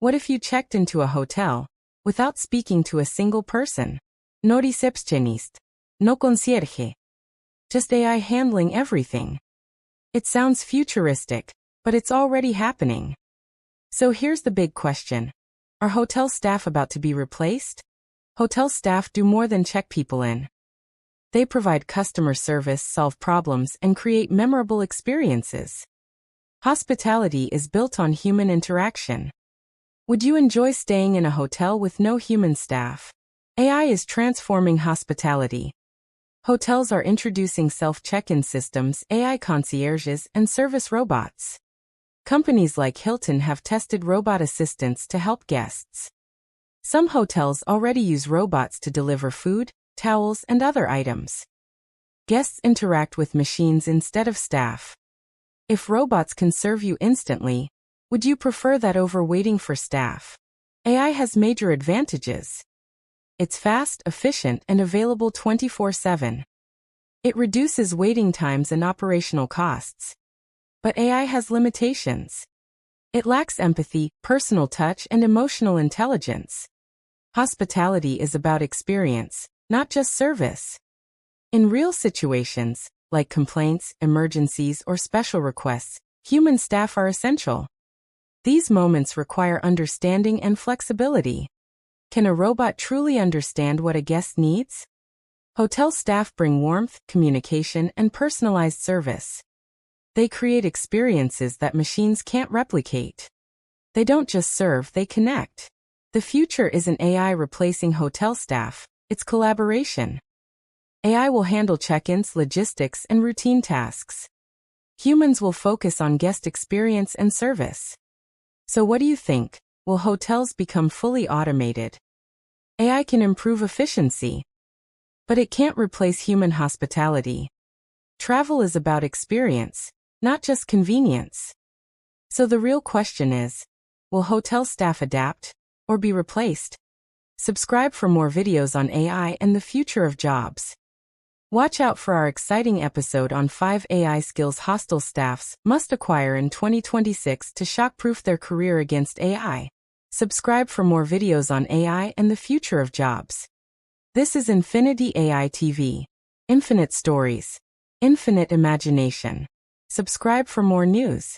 What if you checked into a hotel without speaking to a single person? No receptionist, no concierge. Just AI handling everything. It sounds futuristic, but it's already happening. So here's the big question. Are hotel staff about to be replaced? Hotel staff do more than check people in. They provide customer service, solve problems, and create memorable experiences. Hospitality is built on human interaction. Would you enjoy staying in a hotel with no human staff? AI is transforming hospitality. Hotels are introducing self-check-in systems, AI concierges, and service robots. Companies like Hilton have tested robot assistants to help guests. Some hotels already use robots to deliver food, towels, and other items. Guests interact with machines instead of staff. If robots can serve you instantly, would you prefer that over waiting for staff? AI has major advantages. It's fast, efficient, and available 24/7. It reduces waiting times and operational costs. But AI has limitations. It lacks empathy, personal touch, and emotional intelligence. Hospitality is about experience, not just service. In real situations, like complaints, emergencies, or special requests, human staff are essential. These moments require understanding and flexibility. Can a robot truly understand what a guest needs? Hotel staff bring warmth, communication, and personalized service. They create experiences that machines can't replicate. They don't just serve, they connect. The future isn't AI replacing hotel staff, it's collaboration. AI will handle check-ins, logistics, and routine tasks. Humans will focus on guest experience and service. So what do you think? Will hotels become fully automated? AI can improve efficiency, but it can't replace human hospitality. Travel is about experience, not just convenience. So the real question is, will hotel staff adapt or be replaced? Subscribe for more videos on AI and the future of jobs. Watch out for our exciting episode on 5 AI skills hostel staffs must acquire in 2026 to shock-proof their career against AI. Subscribe for more videos on AI and the future of jobs. This is infinityaitv. Infinite stories. Infinite imagination. Subscribe for more news.